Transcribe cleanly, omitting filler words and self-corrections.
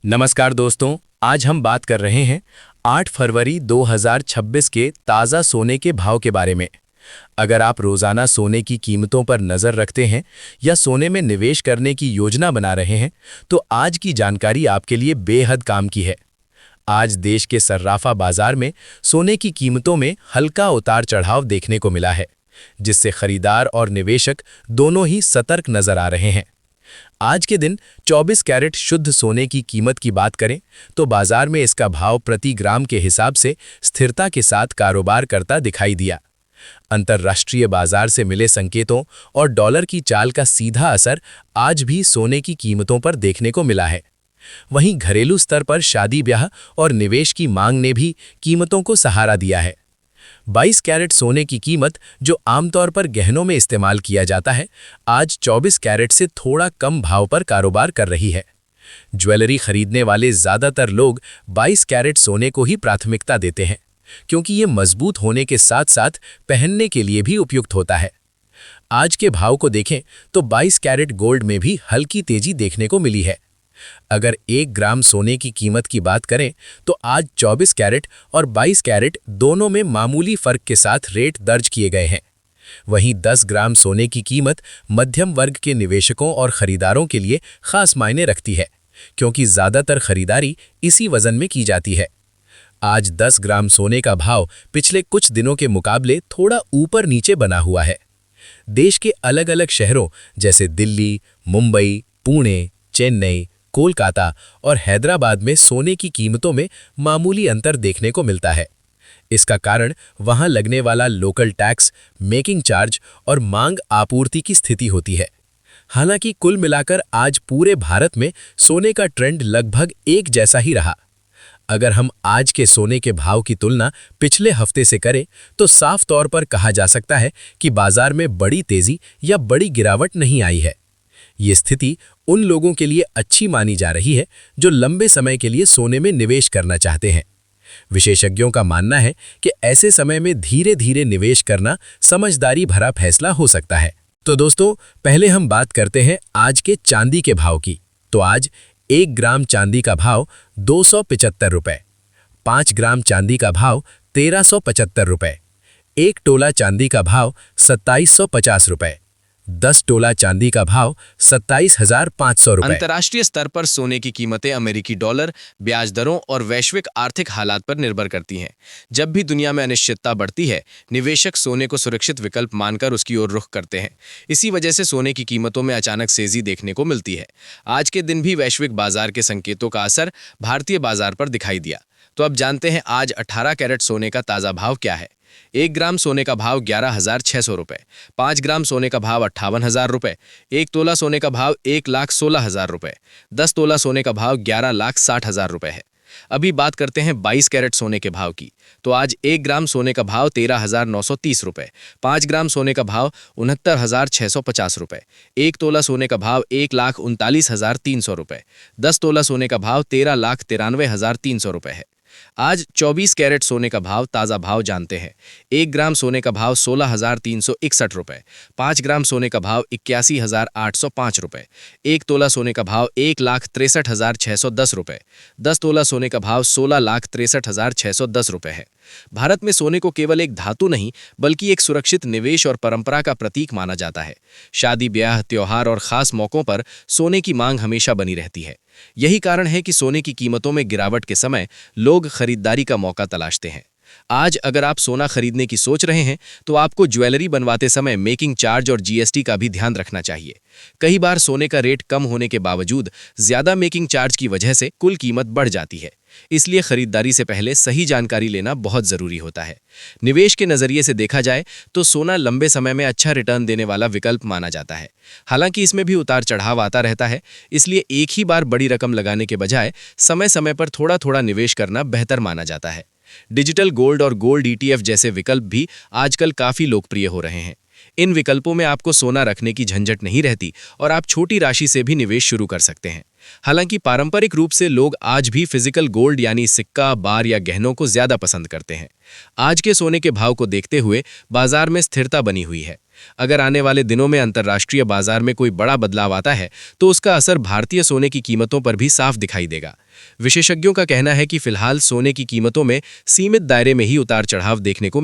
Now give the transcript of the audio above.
नमस्कार दोस्तों, आज हम बात कर रहे हैं 8 फरवरी 2026 के ताज़ा सोने के भाव के बारे में। अगर आप रोज़ाना सोने की कीमतों पर नज़र रखते हैं या सोने में निवेश करने की योजना बना रहे हैं, तो आज की जानकारी आपके लिए बेहद काम की है। आज देश के सर्राफा बाजार में सोने की कीमतों में हल्का उतार चढ़ाव देखने को मिला है, जिससे खरीदार और निवेशक दोनों ही सतर्क नजर आ रहे हैं। आज के दिन 24 कैरेट शुद्ध सोने की कीमत की बात करें तो बाजार में इसका भाव प्रति ग्राम के हिसाब से स्थिरता के साथ कारोबार करता दिखाई दिया। अंतर्राष्ट्रीय बाजार से मिले संकेतों और डॉलर की चाल का सीधा असर आज भी सोने की कीमतों पर देखने को मिला है। वहीं घरेलू स्तर पर शादी ब्याह और निवेश की मांग ने भी कीमतों को सहारा दिया है। 22 कैरेट सोने की कीमत, जो आमतौर पर गहनों में इस्तेमाल किया जाता है, आज 24 कैरेट से थोड़ा कम भाव पर कारोबार कर रही है। ज्वेलरी खरीदने वाले ज़्यादातर लोग 22 कैरेट सोने को ही प्राथमिकता देते हैं, क्योंकि ये मजबूत होने के साथ साथ पहनने के लिए भी उपयुक्त होता है। आज के भाव को देखें तो 22 कैरेट गोल्ड में भी हल्की तेजी देखने को मिली है। अगर 1 ग्राम सोने की कीमत की बात करें तो आज 24 कैरेट और 22 कैरेट दोनों में मामूली फर्क के साथ रेट दर्ज किए गए हैं। वहीं 10 ग्राम सोने की कीमत मध्यम वर्ग के निवेशकों और खरीदारों के लिए खास मायने रखती है, क्योंकि ज़्यादातर खरीदारी इसी वजन में की जाती है। आज 10 ग्राम सोने का भाव पिछले कुछ दिनों के मुकाबले थोड़ा ऊपर नीचे बना हुआ है। देश के अलग अलग शहरों जैसे दिल्ली, मुंबई, पुणे, चेन्नई, कोलकाता और हैदराबाद में सोने की कीमतों में मामूली अंतर देखने को मिलता है। इसका कारण वहां लगने वाला लोकल टैक्स, मेकिंग चार्ज और मांग आपूर्ति की स्थिति होती है। हालांकि कुल मिलाकर आज पूरे भारत में सोने का ट्रेंड लगभग एक जैसा ही रहा। अगर हम आज के सोने के भाव की तुलना पिछले हफ्ते से करें तो साफ तौर पर कहा जा सकता है कि बाजार में बड़ी तेजी या बड़ी गिरावट नहीं आई है। ये स्थिति उन लोगों के लिए अच्छी मानी जा रही है जो लंबे समय के लिए सोने में निवेश करना चाहते हैं। विशेषज्ञों का मानना है कि ऐसे समय में धीरे धीरे निवेश करना समझदारी भरा फैसला हो सकता है। तो दोस्तों, पहले हम बात करते हैं आज के चांदी के भाव की। तो आज 1 ग्राम चांदी का भाव 275 रुपए, 5 ग्राम चांदी का भाव 1375 रुपए, 1 तोला चांदी का भाव 2750 रुपए, 10 तोला चांदी का भाव 27,500 रुपए। अंतर्राष्ट्रीय स्तर पर सोने की कीमतें अमेरिकी डॉलर, ब्याज दरों और वैश्विक आर्थिक हालात पर निर्भर करती हैं। जब भी दुनिया में अनिश्चितता बढ़ती है, निवेशक सोने को सुरक्षित विकल्प मानकर उसकी ओर रुख करते हैं। इसी वजह से सोने की कीमतों में अचानक तेजी देखने को मिलती है। आज के दिन भी वैश्विक बाजार के संकेतों का असर भारतीय बाजार पर दिखाई दिया। तो अब जानते हैं आज 18 कैरेट सोने का ताज़ा भाव क्या है। 1 ग्राम सोने का भाव 11,600 रुपए, 5 ग्राम सोने का भाव 58,000 रुपए, 1 तोला सोने का भाव 1,16,000 रुपए, 10 तोला सोने का भाव 11,60,000 रुपए है। अभी बात करते हैं 22 कैरेट सोने के भाव की। तो आज 1 ग्राम सोने का भाव 13,930 रुपए, 5 ग्राम सोने का भाव 69,650 रुपए, 1 तोला सोने का भाव 1,39,300 रुपए, 10 तोला सोने का भाव 13,93,300 रुपए है। आज 24 कैरेट सोने का भाव ताज़ा भाव जानते हैं। 1 ग्राम सोने का भाव 16,361 रुपए, 5 ग्राम सोने का भाव 81,805 रुपए, 1 तोला सोने का भाव 1,63,610 रुपए, 10 तोला सोने का भाव 16,63,610 रुपए है। भारत में सोने को केवल एक धातु नहीं बल्कि एक सुरक्षित निवेश और परंपरा का प्रतीक माना जाता है। शादी ब्याह, त्योहार और खास मौकों पर सोने की मांग हमेशा बनी रहती है। यही कारण है कि सोने की कीमतों में गिरावट के समय लोग खरीदारी का मौका तलाशते हैं। आज अगर आप सोना खरीदने की सोच रहे हैं तो आपको ज्वेलरी बनवाते समय मेकिंग चार्ज और जीएसटी का भी ध्यान रखना चाहिए। कई बार सोने का रेट कम होने के बावजूद ज्यादा मेकिंग चार्ज की वजह से कुल कीमत बढ़ जाती है। इसलिए खरीदारी से पहले सही जानकारी लेना बहुत जरूरी होता है। निवेश के नजरिए से देखा जाए तो सोना लंबे समय में अच्छा रिटर्न देने वाला विकल्प माना जाता है। हालांकि इसमें भी उतार चढ़ाव आता रहता है, इसलिए एक ही बार बड़ी रकम लगाने के बजाय समय समय पर थोड़ा थोड़ा निवेश करना बेहतर माना जाता है। डिजिटल गोल्ड और गोल्ड ईटीएफ जैसे विकल्प भी आजकल काफी लोकप्रिय हो रहे हैं। इन विकल्पों में आपको सोना रखने की झंझट नहीं रहती और आप छोटी राशि से भी निवेश शुरू कर सकते हैं। हालांकि पारंपरिक रूप से लोग आज भी फिजिकल गोल्ड यानी सिक्का, बार या गहनों को ज्यादा पसंद करते हैं। आज के सोने के भाव को देखते हुए बाजार में स्थिरता बनी हुई है। अगर आने वाले दिनों में अंतर्राष्ट्रीय बाजार में कोई बड़ा बदलाव आता है तो उसका असर भारतीय सोने की कीमतों पर भी साफ दिखाई देगा। विशेषज्ञों का कहना है कि फिलहाल सोने की कीमतों में सीमित दायरे में ही उतार चढ़ाव देखने को